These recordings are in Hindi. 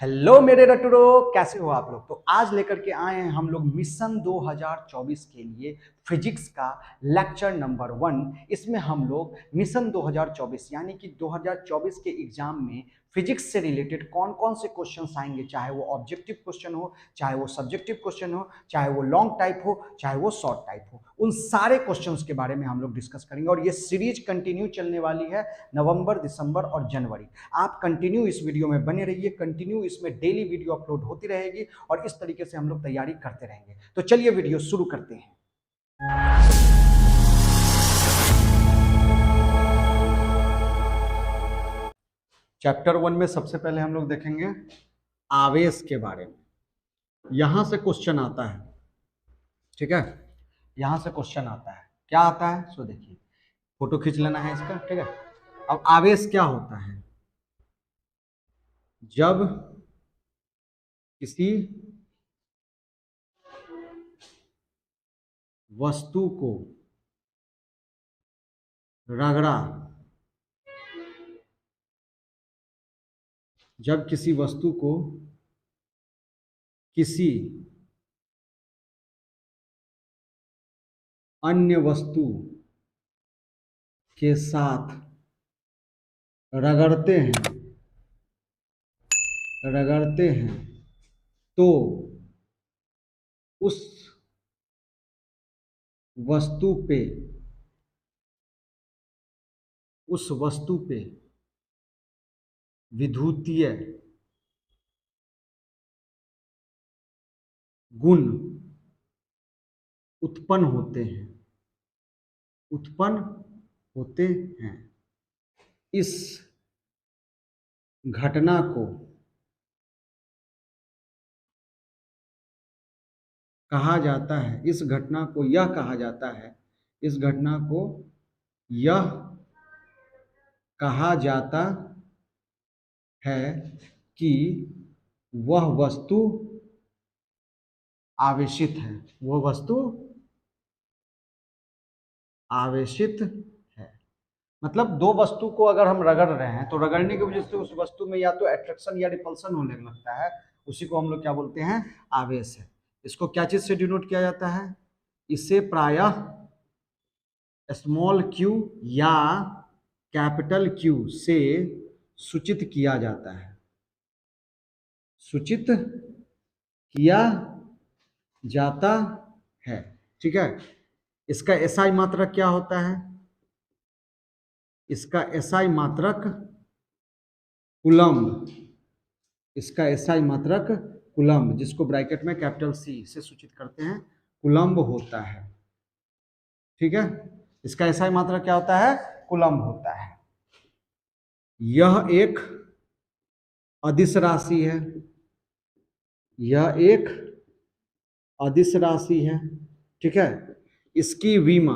हेलो मेरे रटुरो, कैसे हो आप लोग। तो आज लेकर के आए हैं हम लोग मिशन 2024 के लिए फिजिक्स का लेक्चर नंबर 1। इसमें हम लोग मिशन 2024 यानी कि 2024 के एग्जाम में फिजिक्स से रिलेटेड कौन कौन से क्वेश्चंस आएंगे, चाहे वो ऑब्जेक्टिव क्वेश्चन हो, चाहे वो सब्जेक्टिव क्वेश्चन हो, चाहे वो लॉन्ग टाइप हो, चाहे वो शॉर्ट टाइप हो, उन सारे क्वेश्चंस के बारे में हम लोग डिस्कस करेंगे। और ये सीरीज कंटिन्यू चलने वाली है नवंबर, दिसंबर और जनवरी। आप कंटिन्यू इस वीडियो में बने रहिए, कंटिन्यू इसमें डेली वीडियो अपलोड होती रहेगी और इस तरीके से हम लोग तैयारी करते रहेंगे। तो चलिए वीडियो शुरू करते हैं। चैप्टर 1 में सबसे पहले हम लोग देखेंगे आवेश के बारे में। यहां से क्वेश्चन आता है, ठीक है, यहां से क्वेश्चन आता है। क्या आता है सो देखिए, फोटो खींच लेना है इसका, ठीक है। अब आवेश क्या होता है? जब किसी वस्तु को रगड़ा, जब किसी वस्तु को किसी अन्य वस्तु के साथ रगड़ते हैं तो उस वस्तु पे विद्युतीय गुण उत्पन्न होते हैं। इस घटना को कहा जाता है, इस घटना को यह कहा जाता है, इस घटना को यह कहा जाता है कि वह वस्तु आवेशित है, वह वस्तु आवेशित है। मतलब दो वस्तु को अगर हम रगड़ रहे हैं तो रगड़ने की वजह से उस वस्तु में या तो अट्रैक्शन या रिपल्सन होने लगता है, उसी को हम लोग क्या बोलते हैं? आवेश है। इसको क्या चीज से डिनोट किया जाता है? इसे प्रायः स्मॉल क्यू या कैपिटल क्यू से सूचित किया जाता है, सूचित किया जाता है, ठीक है। इसका एसआई मात्रक क्या होता है? इसका एसआई मात्रक कूलम्ब, इसका एसआई मात्रक कूलम्ब, जिसको ब्रैकेट में कैपिटल सी से सूचित करते हैं, कूलम्ब होता है, ठीक है। इसका एसआई मात्रक क्या होता है? कूलम्ब होता है। यह एक अदिश राशि है, यह एक अदिश राशि है, ठीक है। इसकी विमा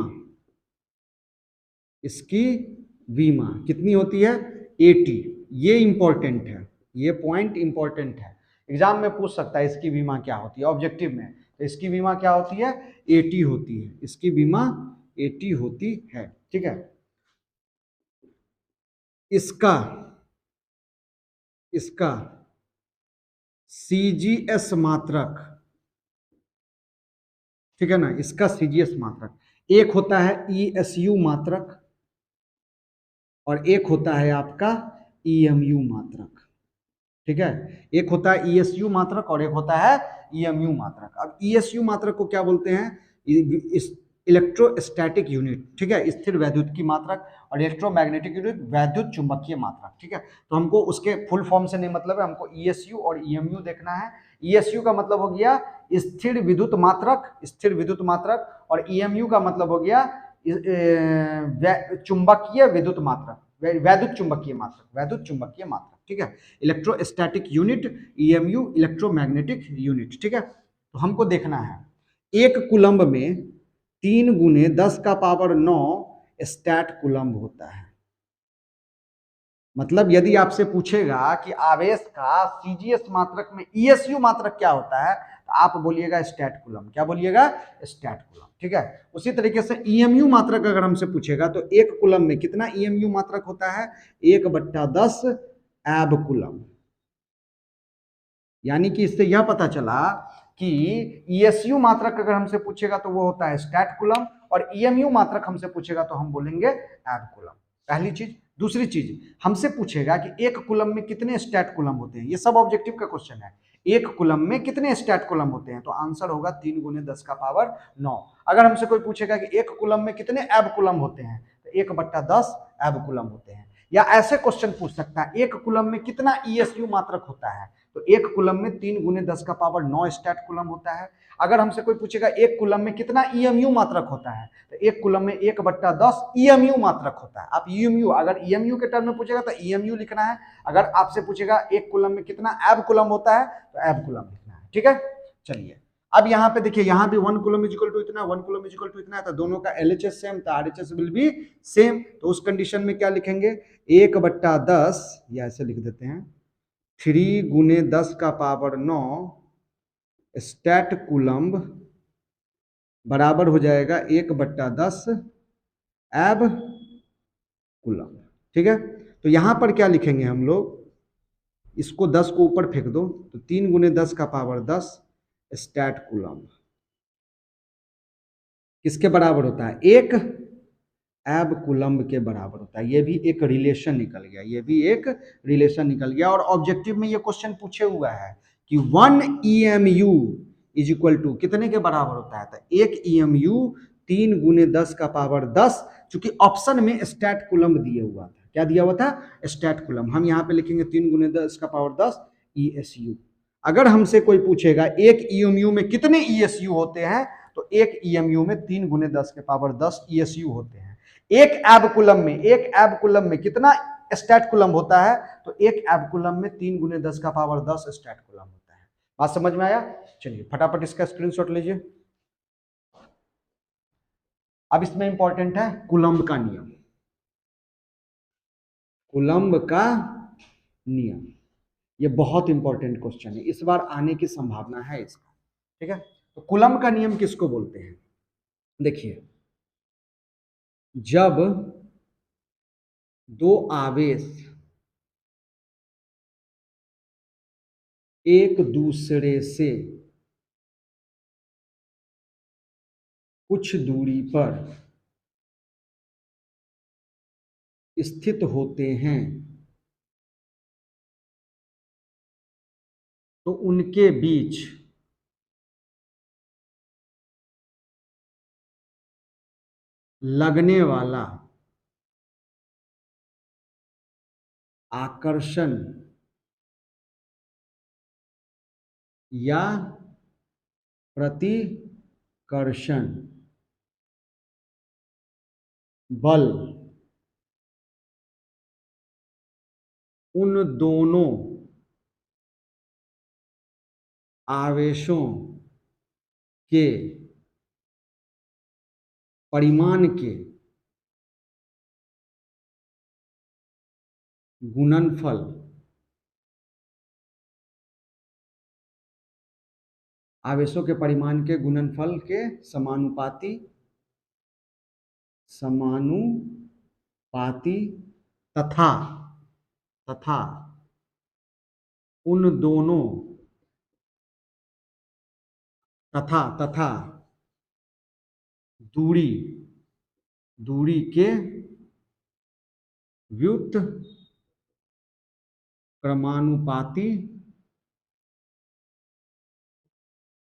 कितनी होती है? 80। ये इंपॉर्टेंट है, ये पॉइंट इंपॉर्टेंट है, एग्जाम में पूछ सकता है इसकी विमा क्या होती है ऑब्जेक्टिव में। तो इसकी विमा क्या होती है? 80 होती है, इसकी विमा 80 होती है, ठीक है। इसका सीजीएस मात्रक, ठीक है ना, इसका सीजीएस मात्रक एक होता है ईएसयू मात्रक और एक होता है आपका ईएमयू मात्रक, ठीक है। एक होता है ईएसयू मात्रक और एक होता है ईएमयू मात्रक। अब ईएसयू मात्रक को क्या बोलते हैं? इलेक्ट्रोस्टैटिक यूनिट, ठीक है, स्थिर वैद्युतिकी मात्रक, और इलेक्ट्रोमैग्नेटिक यूनिट वैद्युत चुंबकीय मात्रक, ठीक है। तो हमको उसके फुल फॉर्म से नहीं मतलब है, हमको ईएसयू और ईएमयू देखना है। ईएसयू का मतलब हो गया स्थिर विद्युत मात्रक, और ईएमयू का मतलब हो गया चुंबकीय विद्युत मात्रक, वैद्युत चुंबकीय मात्रक, ठीक है। Electrostatic unit, EMU electromagnetic unit, ठीक है। तो हमको देखना है एक कूलम्ब में 3 गुने 10 का पावर 9 स्टैट कूलम्ब होता है। मतलब यदि आपसे पूछेगा कि आवेश का सीजीएस मात्रक में ईएसयू मात्रक क्या होता है, तो आप बोलिएगा स्टैट कूलम्ब। क्या बोलिएगा? स्टैट कूलम्ब, ठीक है। उसी तरीके से ईएमयू मात्रक अगर हमसे पूछेगा तो एक कूलम्ब में कितना ईएमयू मात्रक होता है? 1/10 एब कूलम्ब, यानी कि इससे यह पता चला कि ईएसयू मात्रक अगर हमसे पूछेगा तो वो होता है स्टैट कूलम, और ईएमयू मात्रक हमसे पूछेगा तो हम बोलेंगे एब कूलम। पहली चीज। दूसरी चीज, हमसे पूछेगा कि एक कूलम में कितने स्टैट कूलम होते हैं, ये सब ऑब्जेक्टिव का क्वेश्चन है। एक कूलम में कितने स्टैट कूलम होते हैं, तो आंसर होगा 3 गुने 10 का पावर 9। अगर हमसे कोई पूछेगा कि एक कूलम में कितने एब कूलम होते हैं, तो 1/10 एब कूलम होते हैं। या ऐसे क्वेश्चन पूछ सकता है, एक कूलम में कितना ईएसयू मात्रक होता है, तो एक कूलम में 3 गुने 10 का पावर 9 स्टैट कूलम होता है। अगर हमसे कोई पूछेगा एक कूलम में कितना ईएमयू मात्रक होता है, तो एक कूलम में 1/10 ईएमयू मात्रक होता है। आप ईएमयू, अगर ईएमयू के टर्म में पूछेगा तो ईएमयू लिखना है। अगर आपसे पूछेगा एक कूलम में कितना एब कूलम होता है, तो एब कूलम लिखना है। ठीक है, चलिए अब यहाँ पे देखिए, यहाँ भी 1 कूलम इज इक्वल टू इतना, 1 कूलम इज इक्वल टू इतना है, तो दोनों का एलएचएस सेम, तो आरएचएस विल बी सेम। तो उस कंडीशन में क्या लिखेंगे, 1/10, या ऐसे लिख देते हैं 3 गुने 10 का पावर 9 स्टैट कूलम्ब बराबर हो जाएगा 1/10 एब कूलम्ब। ठीक है, तो यहां पर क्या लिखेंगे हम लोग, इसको 10 को ऊपर फेंक दो, तो 3 गुने 10 का पावर 10 स्टैट कूलम्ब किसके बराबर होता है, 1 एब कूलम्ब के बराबर होता है। ये भी एक रिलेशन निकल गया, ये भी एक रिलेशन निकल गया। और ऑब्जेक्टिव में ये क्वेश्चन पूछे हुआ है कि 1 EMU इज इक्वल टू कितने के बराबर होता है, तो 1 EMU 3 गुने 10 का पावर 10। चूंकि ऑप्शन में स्टैट कूलम्ब दिया हुआ था, क्या दिया हुआ था, स्टैट कूलम्ब, हम यहाँ पे लिखेंगे 3 गुने 10 का पावर 10 ESU। अगर हमसे कोई पूछेगा एक EMU में कितने ESU होते हैं, तो एक EMU में 3 गुने 10 के पावर 10 ESU होते हैं। एक एब कूलम में कितना स्टैट कूलम होता है, तो एक एब कूलम में 3 गुने 10 का पावर 10 स्टैट कूलम होता है। बात समझ में आया? चलिए फटाफट इसका स्क्रीनशॉट लीजिए। अब इसमें इंपॉर्टेंट है कूलम्ब का नियम, कूलम्ब का नियम, ये बहुत इंपॉर्टेंट क्वेश्चन है, इस बार आने की संभावना है इसका। ठीक है, तो कूलम्ब का नियम किसको बोलते हैं, देखिए, जब दो आवेश एक दूसरे से कुछ दूरी पर स्थित होते हैं, तो उनके बीच लगने वाला आकर्षण या प्रतिकर्षण बल उन दोनों आवेशों के परिमाण के गुणनफल आवेशों के परिमाण के गुणनफल के समानुपाती तथा तथा उन दोनों तथा दूरी के व्युत क्रमानुपाती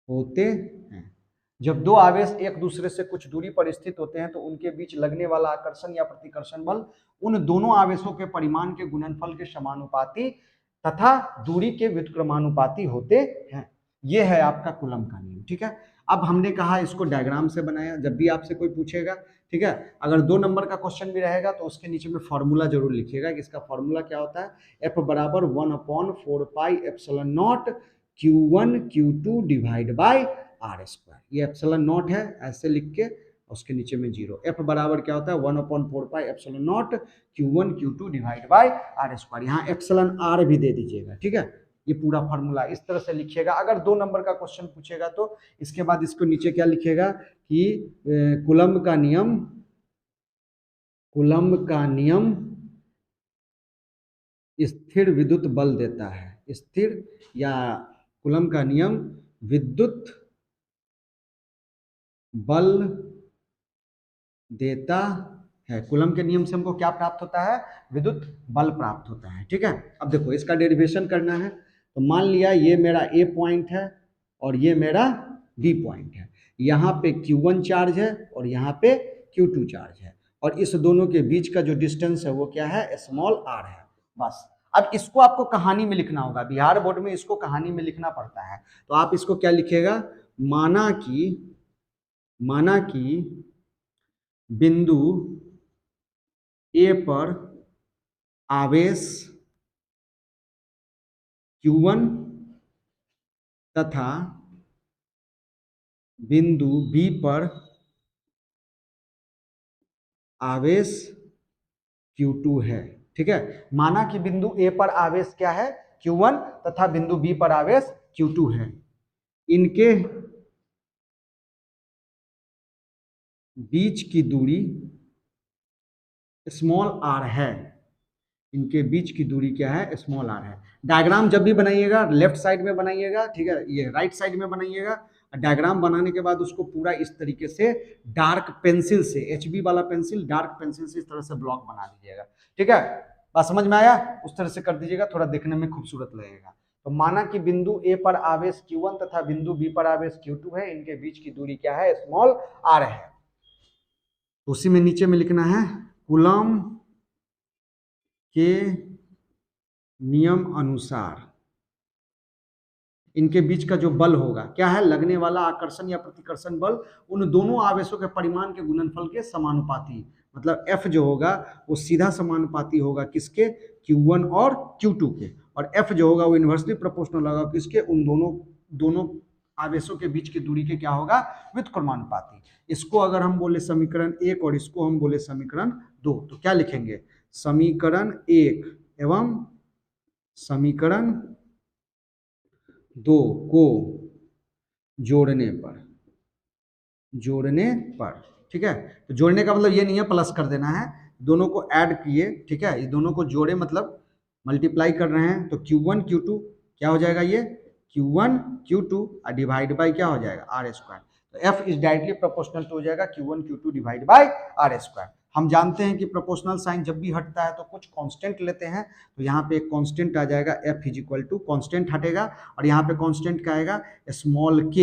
होते हैं। जब दो आवेश एक दूसरे से कुछ दूरी पर स्थित होते हैं, तो उनके बीच लगने वाला आकर्षण या प्रतिकर्षण बल उन दोनों आवेशों के परिमाण के गुणनफल के समानुपाती तथा दूरी के व्युत्क्रमानुपाती होते हैं। यह है आपका कूलम्ब का नियम। ठीक है, अब हमने कहा इसको डायग्राम से बनाया, जब भी आपसे कोई पूछेगा, ठीक है, अगर 2 नंबर का क्वेश्चन भी रहेगा तो उसके नीचे में फॉर्मूला जरूर लिखिएगा कि इसका फॉर्मूला क्या होता है, F बराबर 1/4πε0 Q1 Q2 divide by R square. ये एप्सिलॉन नॉट है, ऐसे लिख के उसके नीचे में 0। F बराबर क्या होता है, 1/4πε0 Q1 Q2 divide by R square. यहाँ एप्सिलॉन आर भी दे दीजिएगा। ठीक है, ये पूरा फार्मूला इस तरह से लिखिएगा। अगर 2 नंबर का क्वेश्चन पूछेगा तो इसके बाद इसको नीचे क्या लिखिएगा कि कूलम्ब का नियम स्थिर विद्युत बल देता है, स्थिर या कूलम का नियम विद्युत बल देता है। कूलम के नियम से हमको क्या प्राप्त होता है? विद्युत बल प्राप्त होता है। ठीक है, अब देखो इसका डेरिवेशन करना है। तो मान लिया ये मेरा ए पॉइंट है और ये मेरा बी पॉइंट है। यहाँ पे Q1 चार्ज है और यहाँ पे Q2 चार्ज है, और इस दोनों के बीच का जो डिस्टेंस है वो क्या है? स्मॉल r है। बस अब इसको आपको कहानी में लिखना होगा, बिहार बोर्ड में इसको कहानी में लिखना पड़ता है। तो आप इसको क्या लिखिएगा? माना कि बिंदु ए पर आवेश Q1 तथा बिंदु बी पर आवेश Q2 है। ठीक है, माना कि बिंदु ए पर आवेश क्या है? Q1 तथा बिंदु बी पर आवेश Q2 है। इनके बीच की दूरी स्मॉल r है। इनके बीच की दूरी क्या है? स्मॉल r है। डायग्राम जब भी बनाइएगा लेफ्ट साइड में बनाइएगा, ठीक है, ये राइट साइड में बनाइएगा। डायग्राम बनाने के बाद उसको पूरा इस तरीके से डार्क पेंसिल से, HB वाला पेंसिल, डार्क पेंसिल से इस तरह से ब्लॉक बना दीजिएगा। ठीक है, बात समझ में आया? उस तरह से कर दीजिएगा, थोड़ा देखने में खूबसूरत लगेगा। तो माना कि बिंदु ए पर आवेश Q1 तथा बिंदु बी पर आवेश Q2 है। इनके बीच की दूरी क्या है? स्मॉल r है। तो उसी में नीचे में लिखना है कूलम के नियम अनुसार इनके बीच का जो बल होगा क्या है? लगने वाला आकर्षण या प्रतिकर्षण बल उन दोनों आवेशों के परिमाण के गुणनफल के समानुपाती, मतलब F जो होगा वो सीधा समानुपाती होगा किसके? Q1 और Q2 के। और F जो होगा वो इन्वर्सली प्रोपोर्शनल होगा किसके? उन दोनों आवेशों के बीच की दूरी के क्या होगा? व्युत्क्रमानुपाती। इसको अगर हम बोले समीकरण 1 और इसको हम बोले समीकरण 2, तो क्या लिखेंगे? समीकरण 1 एवं समीकरण 2 को जोड़ने पर, ठीक है। तो जोड़ने का मतलब ये नहीं है प्लस कर देना है, दोनों को ऐड किए, ठीक है, ये दोनों को जोड़े मतलब मल्टीप्लाई कर रहे हैं। तो Q1 Q2 क्या हो जाएगा? ये Q1 Q2 डिवाइड बाई क्या हो जाएगा? R square. तो F is directly proportional to हो जाएगा Q1 Q2 divide by R square. हम जानते हैं कि प्रोपोर्शनल साइन जब भी हटता है तो कुछ कांस्टेंट लेते हैं, तो यहाँ पे एक कांस्टेंट आ जाएगा F is equal to, constant हटेगा और यहाँ पे कांस्टेंट क्या आएगा? Small k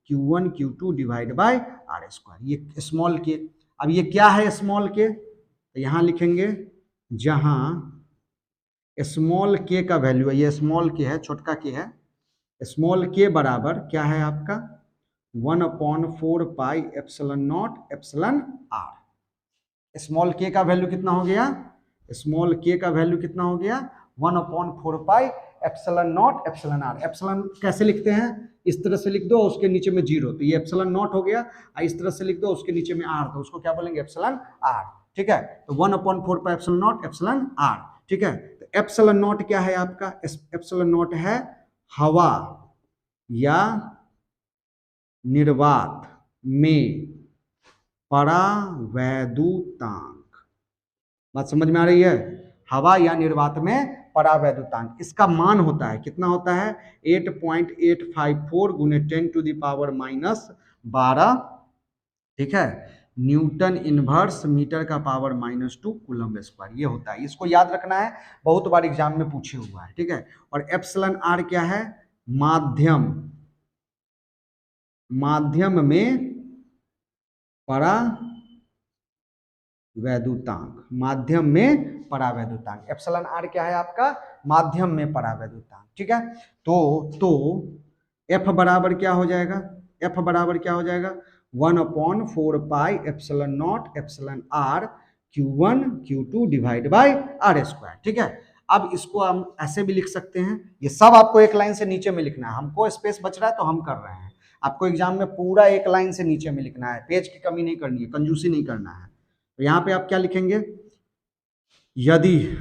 Q1 Q2 divide by R square. ये स्मॉल k, अब ये क्या है स्मॉल k? तो यहाँ लिखेंगे जहाँ स्मॉल k का वैल्यू है, ये स्मॉल k है, छोटका k है, स्मॉल k बराबर क्या है आपका? 1/4 pi epsilon not epsilon r। Small k का वैल्यू कितना हो गया? स्मॉल k का वैल्यू कितना हो गया? 1/4 pi epsilon not epsilon r। Epsilon कैसे लिखते हैं? इस तरह से लिख दो, उसके नीचे में 0, तो ये एप्सिलॉन नॉट हो गया। इस तरह से लिख दो, उसके नीचे में r, तो उसको क्या बोलेंगे? Epsilon r। ठीक है, तो 1/4 pi epsilon not epsilon r। ठीक है, तो एप्सिलॉन नॉट क्या है आपका? एप्सिलॉन नॉट है हवा या निर्वात में परावैद्युतांक। बात समझ में आ रही है? हवा या निर्वात में परावैद्युतांक, इसका मान होता है, कितना होता है? 8.854 गुने 10 टू द पावर -12, ठीक है, न्यूटन इनवर्स मीटर का पावर -2 कूलम स्क्वायर, ये होता है। इसको याद रखना है, बहुत बार एग्जाम में पूछे हुआ है। ठीक है, और एप्सिलॉन आर क्या है? माध्यम में परावैद्युतांक, माध्यम में परावैद्युतांक। एप्सिलॉन आर क्या है आपका? माध्यम में परावैद्युतांक। ठीक है, तो F बराबर क्या हो जाएगा? F बराबर क्या हो जाएगा? 1/4 pi epsilon not epsilon r Q1 Q2 divide by R square. ठीक है, अब इसको हम ऐसे भी लिख सकते हैं, ये सब आपको एक लाइन से नीचे में लिखना है, हमको स्पेस बच रहा है तो हम कर रहे हैं। आपको एग्जाम में पूरा एक लाइन से नीचे में लिखना है, पेज की कमी नहीं करनी है, कंजूसी नहीं करना है। तो यहाँ पे आप क्या लिखेंगे? यदि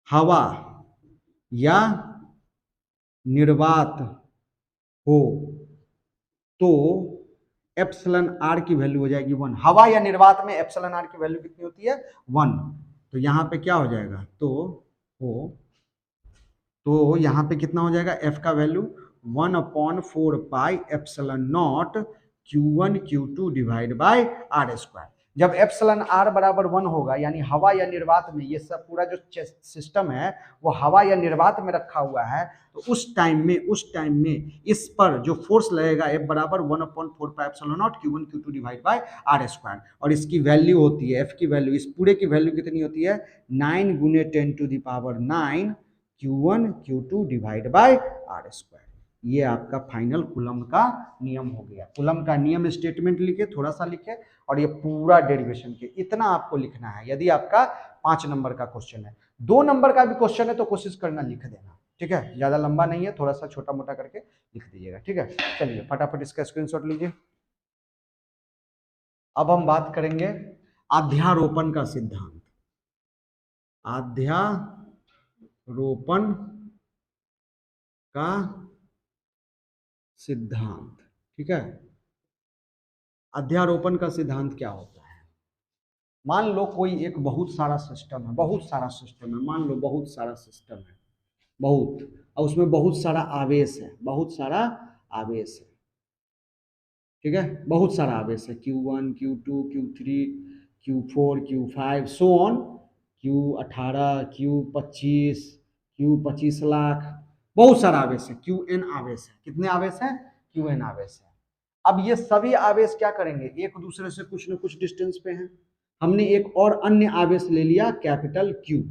हवा या निर्वात हो तो एप्सिलॉन आर की वैल्यू हो जाएगी 1। हवा या निर्वात में एप्सिलॉन आर की वैल्यू कितनी होती है? 1। तो यहाँ पे क्या हो जाएगा? तो तो यहाँ पे कितना हो जाएगा, एफ का value 1/4 pi epsilon naught Q1 Q2 divide by R square. जब एप्सिलॉन आर बराबर 1 होगा, यानी हवा या निर्वात में, ये सब पूरा जो सिस्टम है वो हवा या निर्वात में रखा हुआ है, तो उस टाइम में इस पर जो फोर्स लगेगा एफ बराबर 1/4 pi epsilon naught Q1 Q2 divide by R square. और इसकी वैल्यू होती है, एफ की वैल्यू, इस पूरे की वैल्यू कितनी होती है, 9 × 10⁹ Q1 Q2 divide by R square. ये आपका फाइनल कूलम का नियम हो गया। कूलम का नियम स्टेटमेंट लिखे, थोड़ा सा लिखे, और ये पूरा डेरिवेशन के इतना आपको लिखना है। यदि आपका 5 नंबर का क्वेश्चन है, 2 नंबर का भी क्वेश्चन है तो कोशिश करना लिख देना, ठीक है, ज्यादा लंबा नहीं है, थोड़ा सा छोटा मोटा करके लिख दीजिएगा, ठीक है। चलिए फटाफट इसका स्क्रीनशॉट लीजिए। अब हम बात करेंगे अध्यारोपण का सिद्धांत। अध्यारोपण का सिद्धांत, ठीक है। अध्यारोपण का सिद्धांत क्या होता है? मान लो कोई एक बहुत सारा सिस्टम है, मान लो बहुत सारा सिस्टम है, और उसमें बहुत सारा आवेश है, ठीक है, बहुत सारा आवेश है, Q1 Q2 Q3 Q4 Q5 so on, Q18 Q25 lakh, बहुत सारा आवेश है, Qn आवेश है। कितने आवेश हैं? Qn आवेश है। अब ये सभी आवेश क्या करेंगे, एक दूसरे से कुछ न कुछ डिस्टेंस पे हैं। हमने एक और अन्य आवेश ले लिया, कैपिटल Q।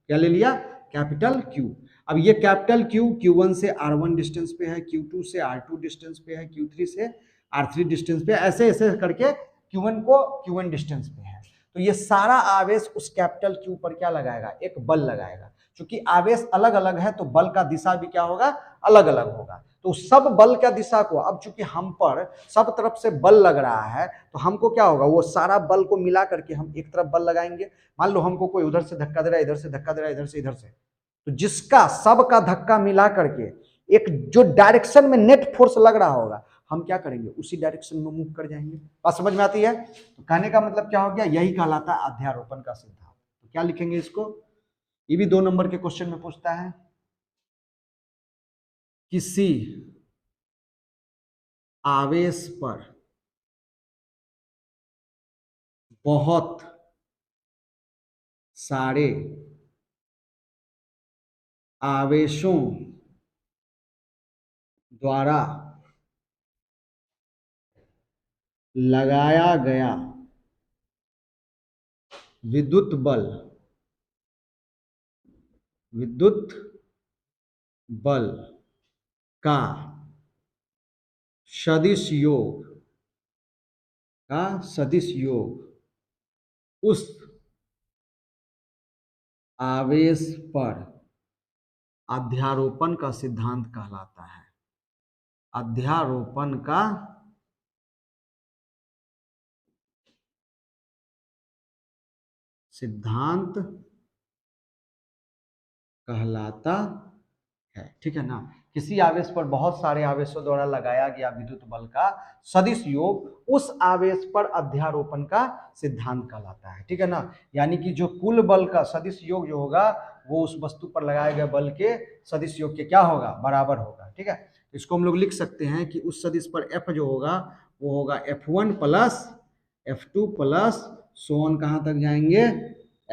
क्या ले लिया? Capital Q। अब ये कैपिटल Q Q1 से R1 डिस्टेंस पे है, Q2 से R2 डिस्टेंस पे है, Q3 से R3 डिस्टेंस पे, ऐसे ऐसे करके Q1 को Q1 डिस्टेंस पे है। तो ये सारा आवेश उस कैपिटल Q पर क्या लगाएगा, एक बल लगाएगा। क्योंकि आवेश अलग अलग है तो बल का दिशा भी क्या होगा, अलग अलग होगा। तो सब बल का दिशा को, अब चूंकि हम पर सब तरफ से बल लग रहा है तो हमको क्या होगा, वो सारा बल को मिला करके हम एक तरफ बल लगाएंगे। मान लो हमको कोई उधर से धक्का दे रहा है, इधर से धक्का दे रहा है, इधर से, तो जिसका सबका धक्का मिला करके एक जो डायरेक्शन में नेट फोर्स लग रहा होगा, हम क्या करेंगे, उसी डायरेक्शन में मूव कर जाएंगे। बात समझ में आती है? तो कहने का मतलब क्या हो गया, यही कहलाता है अध्यारोपण का सिद्धांत। तो क्या लिखेंगे इसको, ये भी 2 नंबर के क्वेश्चन में पूछता है। किसी आवेश पर बहुत सारे आवेशों द्वारा लगाया गया विद्युत बल का सदिश योग उस आवेश पर अध्यारोपण का सिद्धांत कहलाता है। अध्यारोपण का सिद्धांत कहलाता है, ठीक है ना। किसी आवेश पर बहुत सारे आवेशों द्वारा लगाया गया विद्युत बल का सदिश योग उस आवेश पर अध्यारोपण का सिद्धांत कहलाता है, ठीक है ना। यानी कि जो कुल बल का सदिश योग जो होगा वो उस वस्तु पर लगाए गए बल के सदिश योग के क्या होगा, बराबर होगा, ठीक है। इसको हम लोग लिख सकते हैं कि उस सदिश पर F जो होगा वो होगा F1 plus F2 plus so on कहाँ तक जाएंगे,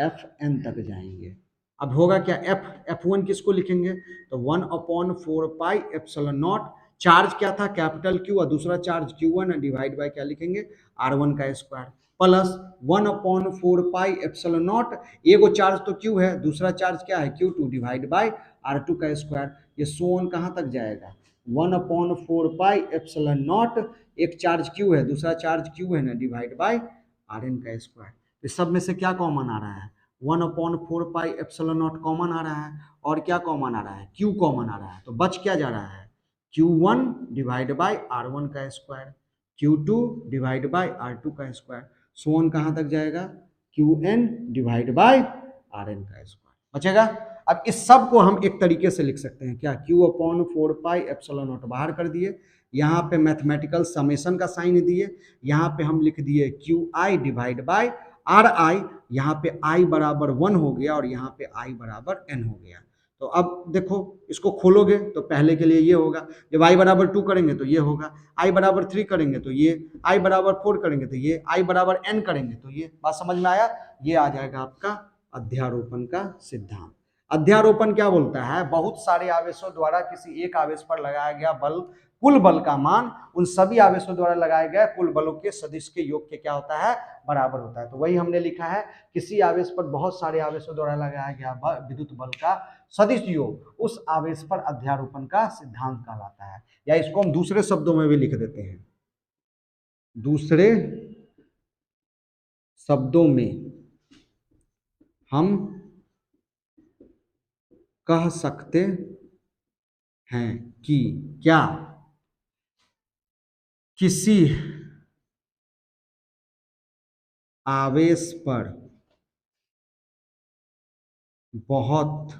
Fn तक जाएंगे। अब होगा क्या, F1 किसको लिखेंगे, तो 1/4 पाई एप्सिलॉन नॉट, चार्ज क्या था, कैपिटल Q, और दूसरा चार्ज Q1 डिवाइड बाय क्या लिखेंगे, R1 का square, plus 1/4 pi epsilon not, एगो चार्ज तो Q है, दूसरा चार्ज क्या है, Q2 डिवाइड बाय R2 का स्क्वायर। ये सोन कहाँ तक जाएगा, 1/4 पाई एप्सिलॉन नॉट, एक चार्ज Q है, दूसरा चार्ज Q है ना, डिवाइड बाय Rn का स्क्वायर। इस सब में से क्या कॉमन आ रहा है, 1/4 पाई एप्सिलॉन नॉट कॉमन आ रहा है, और क्या कॉमन आ रहा है, Q कॉमन आ रहा है। तो बच क्या जा रहा है, Q1 डिवाइड बाय R1 का square, Q2 divide bye R2 का स्क्वायर, सोन कहाँ तक जाएगा, Qn डिवाइड बाय Rn का स्क्वायर बचेगा। अब इस सब को हम एक तरीके से लिख सकते हैं, क्या, Q/4 पाई एप्सिलॉन नॉट बाहर कर दिए, यहाँ पे मैथमेटिकल समेशन का साइन दिए, यहाँ पे हम लिख दिए QI डिवाइड बाय RI, यहाँ पे I बराबर 1 हो गया और यहाँ पे I बराबर N हो गया। तो अब देखो इसको खोलोगे तो पहले के लिए ये होगा, जब i बराबर 2 करेंगे तो ये होगा, i बराबर 3 करेंगे तो ये, i बराबर 4 करेंगे तो ये, i बराबर n करेंगे तो ये। बात समझ में आया? ये आ जाएगा आपका अध्यारोपण का सिद्धांत। अध्यारोपण क्या बोलता है? बहुत सारे आवेशों द्वारा किसी एक आवेश पर लगाया गया बल, कुल बल का मान उन सभी आवेशों द्वारा लगाए गए कुल बलों के सदिश के योग के क्या होता है? बराबर होता है। तो वही हमने लिखा है, किसी आवेश पर बहुत सारे आवेशों द्वारा लगाया गया विद्युत बल का सदिश योग उस आवेश पर अध्यारोपण का सिद्धांत कहलाता है। या इसको हम दूसरे शब्दों में भी लिख देते हैं, दूसरे शब्दों में हम कह सकते हैं कि क्या किसी आवेश पर बहुत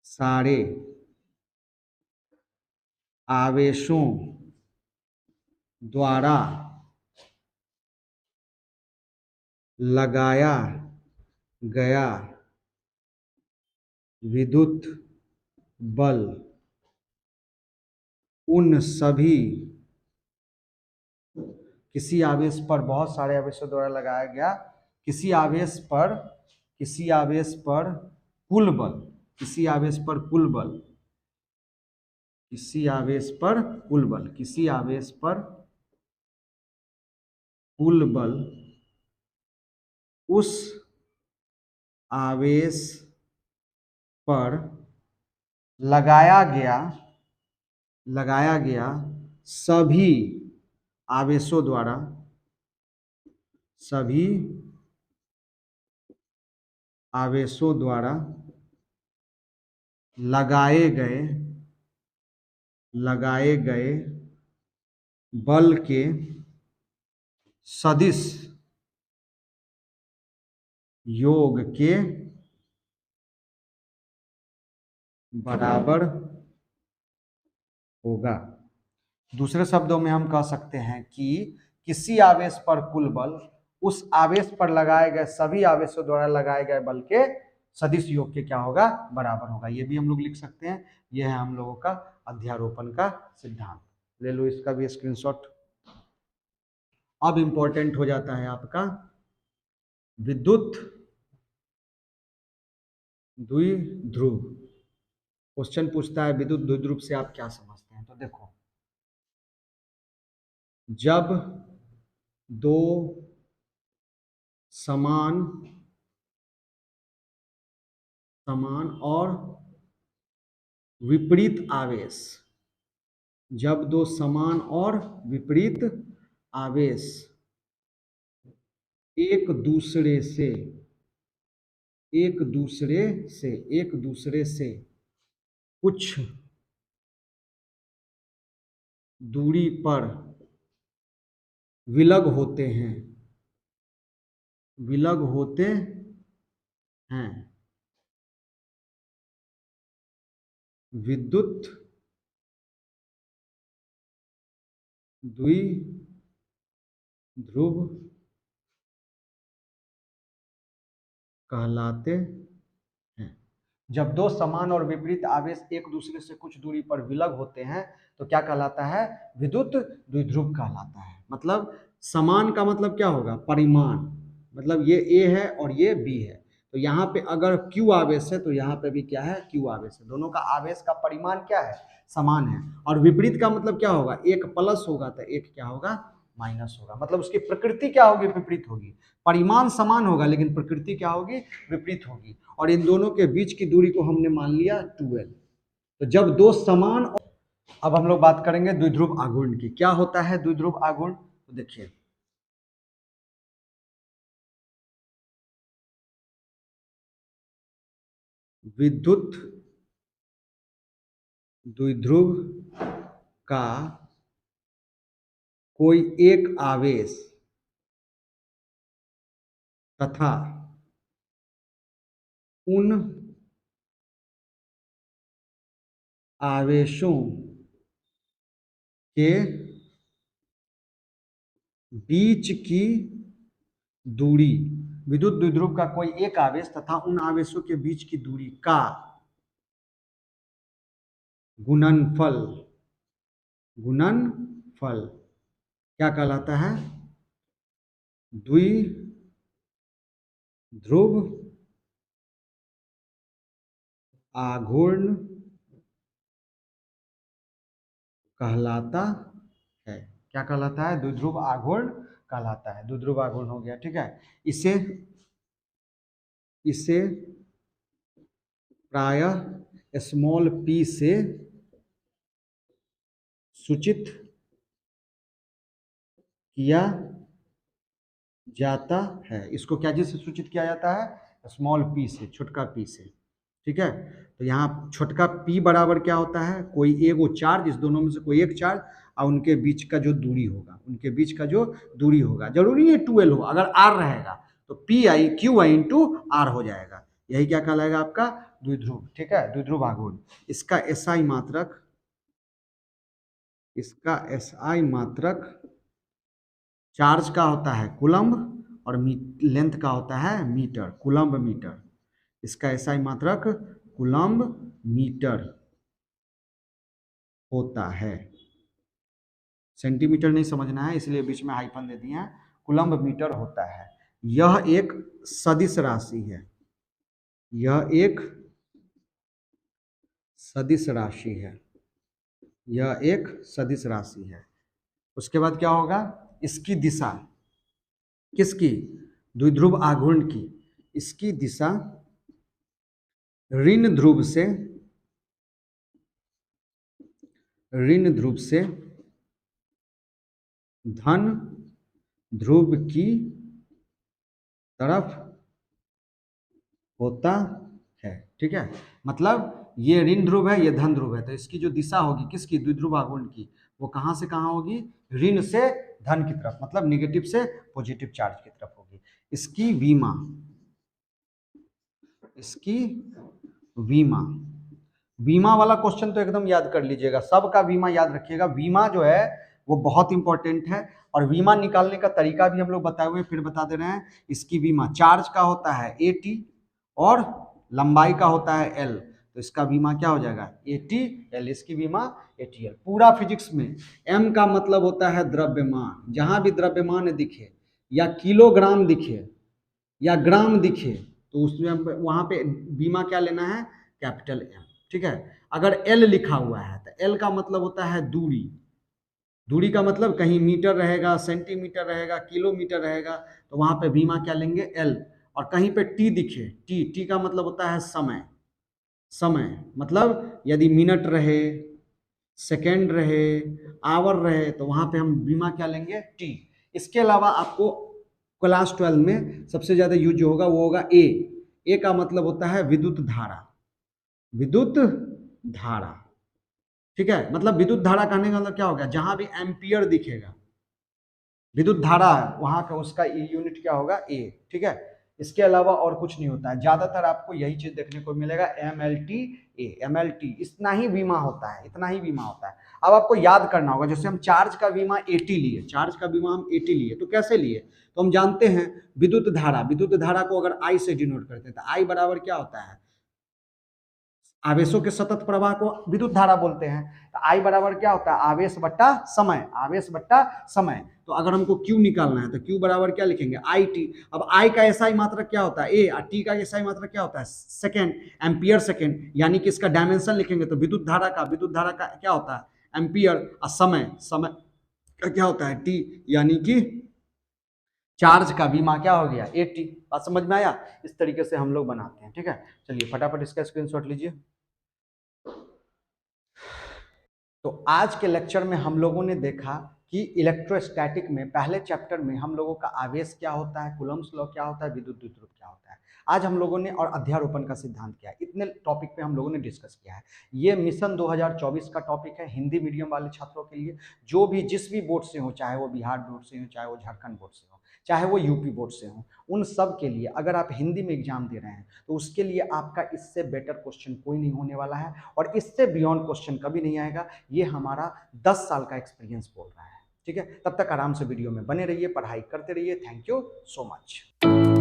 सारे आवेशों द्वारा लगाया गया विद्युत बल उन सभी, किसी आवेश पर बहुत सारे आवेशों द्वारा लगाया गया किसी आवेश पर कुल बल, किसी आवेश पर कुल बल, किसी आवेश पर कुल बल, किसी आवेश पर कुल बल उस आवेश पर लगाया गया सभी आवेशों द्वारा लगाए गए बल के सदिश योग के बराबर होगा। दूसरे शब्दों में हम कह सकते हैं कि किसी आवेश पर कुल बल उस आवेश पर लगाए गए सभी आवेशों द्वारा लगाए गए बल के सदिश योग के क्या होगा? बराबर होगा। ये भी हम लोग लिख सकते हैं। यह है हम लोगों का अध्यारोपण का सिद्धांत। ले लो इसका भी स्क्रीनशॉट। अब इंपॉर्टेंट हो जाता है आपका विद्युत द्विध्रुव। क्वेश्चन पूछता है विद्युत द्विध्रुव से आप क्या समझते हैं? तो देखो, जब दो समान और विपरीत आवेश, जब दो समान और विपरीत आवेश एक दूसरे से कुछ दूरी पर विलग होते हैं विद्युत द्विध्रुव कहलाते हैं। जब दो समान और विपरीत आवेश एक दूसरे से कुछ दूरी पर विलग होते हैं तो क्या कहलाता है? विद्युत द्विध्रुव कहलाता है। मतलब समान का मतलब क्या होगा? परिमाण, मतलब ये A है और ये B है, तो यहाँ पे अगर Q आवेश है तो यहाँ पे भी क्या है? Q आवेश है। दोनों का आवेश का परिमाण क्या है? समान है। और विपरीत का मतलब क्या होगा? एक प्लस होगा तो एक क्या होगा? माइनस होगा। मतलब उसकी प्रकृति क्या होगी? विपरीत होगी। परिमाण समान होगा लेकिन प्रकृति क्या होगी? विपरीत होगी। और इन दोनों के बीच की दूरी को हमने मान लिया 2L। तो जब दो समान, अब हम लोग बात करेंगे द्विध्रुव आघूर्ण की। क्या होता है द्विध्रुव आघूर्ण? तो देखिए, विद्युत द्विध्रुव का कोई एक आवेश तथा उन आवेशों के बीच की दूरी विद्युत द्विध्रुव का कोई एक आवेश तथा उन आवेशों के बीच की दूरी का गुणनफल क्या कहलाता है? द्विध्रुव आघूर्ण कहलाता है। क्या कहलाता है? द्विध्रुव आघूर्ण कहलाता है। द्विध्रुव आघूर्ण हो गया, ठीक है। इसे प्रायः स्मॉल p से सूचित किया जाता है। इसको क्या चीज से सूचित किया जाता है? स्मॉल p से, छोटका p से, ठीक है। तो यहाँ छोटका p बराबर क्या होता है? कोई एगो चार्ज, इस दोनों में से कोई एक चार्ज और उनके बीच का जो दूरी होगा, जरूरी है 2l हो, अगर r रहेगा तो qi इंटू r हो जाएगा। यही क्या कहलाएगा? आपका द्विध्रुव, ठीक है, द्विध्रुव आघूर्ण। इसका SI मात्रक चार्ज का होता है कूलम्ब और लेंथ का होता है मीटर, कूलम्ब मीटर। इसका SI मात्रक कूलम्ब मीटर होता है। सेंटीमीटर नहीं समझना है, इसलिए बीच में हाइफन दे दिए हैं। कूलम्ब मीटर होता है। यह एक सदिश राशि है। यह एक सदिश राशि है। उसके बाद क्या होगा? इसकी दिशा, किसकी? द्विध्रुव आघूर्ण की। इसकी दिशा ऋण ध्रुव से धन ध्रुव की तरफ होता है, ठीक है। मतलब ये ऋण ध्रुव है, ये धन ध्रुव है, तो इसकी जो दिशा होगी किसकी? द्विध्रुव आघूर्ण की, वो कहां से कहां होगी? ऋण से धन की तरफ, मतलब निगेटिव से पॉजिटिव चार्ज की तरफ होगी। इसकी वीमा वाला क्वेश्चन तो एकदम याद कर लीजिएगा, सबका वीमा याद रखिएगा। वीमा जो है वो बहुत इंपॉर्टेंट है, और वीमा निकालने का तरीका भी हम लोग बताए हुए, फिर बता दे रहे हैं। इसकी वीमा चार्ज का होता है AT और लंबाई का होता है L, तो इसका बीमा क्या हो जाएगा? ATL। इसकी बीमा ATL। पूरा फिजिक्स में M का मतलब होता है द्रव्यमान। जहां भी द्रव्यमान दिखे या किलोग्राम दिखे या ग्राम दिखे तो उसमें वहां पे बीमा क्या लेना है? कैपिटल M, ठीक है। अगर L लिखा हुआ है तो L का मतलब होता है दूरी। दूरी का मतलब कहीं मीटर रहेगा, सेंटीमीटर रहेगा, किलोमीटर रहेगा, तो वहां पे बीमा क्या लेंगे? L। और कहीं पे T दिखे, T का मतलब होता है समय, मतलब यदि मिनट रहे, सेकेंड रहे, आवर रहे, तो वहां पे हम बीमा क्या लेंगे? T। इसके अलावा आपको क्लास 12 में सबसे ज्यादा यूज जो होगा वो होगा ए का मतलब होता है विद्युत धारा, ठीक है। मतलब विद्युत धारा कहने का मतलब क्या होगा? जहां भी एम्पियर दिखेगा, विद्युत धारा है, वहां का उसका यूनिट क्या होगा? ए, ठीक है। इसके अलावा और कुछ नहीं होता है। ज्यादातर आपको यही चीज देखने को मिलेगा, MLT, इतना ही बीमा होता है। अब आपको याद करना होगा, जैसे हम चार्ज का बीमा हम 80 लिए, तो कैसे लिए? तो हम जानते हैं विद्युत धारा को अगर I से डिनोट करते हैं, तो I बराबर क्या होता है? आवेशों के सतत प्रवाह को विद्युत धारा बोलते हैं। तो I बराबर क्या होता है? आवेश बट्टा समय। तो अगर हमको Q निकालना है तो Q बराबर क्या लिखेंगे? IT। अब I का SI मात्रक क्या होता है? A, और T का SI मात्रक क्या होता है? Second, ampere second. यानी कि इसका डायमेंशन लिखेंगे तो विद्युत धारा का क्या होता है? एम्पियर। और समय का क्या होता है? T। यानी कि चार्ज का बीमा क्या हो गया? AT। बात समझ में आया? इस तरीके से हम लोग बनाते हैं, ठीक है। चलिए फटाफट इसका स्क्रीनशॉट लीजिए। तो आज के लेक्चर में हम लोगों ने देखा कि इलेक्ट्रोस्टैटिक में पहले चैप्टर में हम लोगों का आवेश क्या होता है, कूलम्ब्स लॉ क्या होता है, विद्युत द्विध्रुव क्या होता है। आज हम लोगों ने और अध्यारोपण का सिद्धांत क्या है, इतने टॉपिक पे हम लोगों ने डिस्कस किया है। ये मिशन 2024 का टॉपिक है हिंदी मीडियम वाले छात्रों के लिए, जो भी जिस भी बोर्ड से हो, चाहे वो बिहार बोर्ड से हो, चाहे वो झारखंड बोर्ड से हो, चाहे वो यूपी बोर्ड से हो, उन सब के लिए अगर आप हिंदी में एग्जाम दे रहे हैं तो उसके लिए आपका इससे बेटर क्वेश्चन कोई नहीं होने वाला है, और इससे बियॉन्ड क्वेश्चन कभी नहीं आएगा। ये हमारा 10 साल का एक्सपीरियंस बोल रहा है, ठीक है। तब तक आराम से वीडियो में बने रहिए, पढ़ाई करते रहिए। Thank you so much.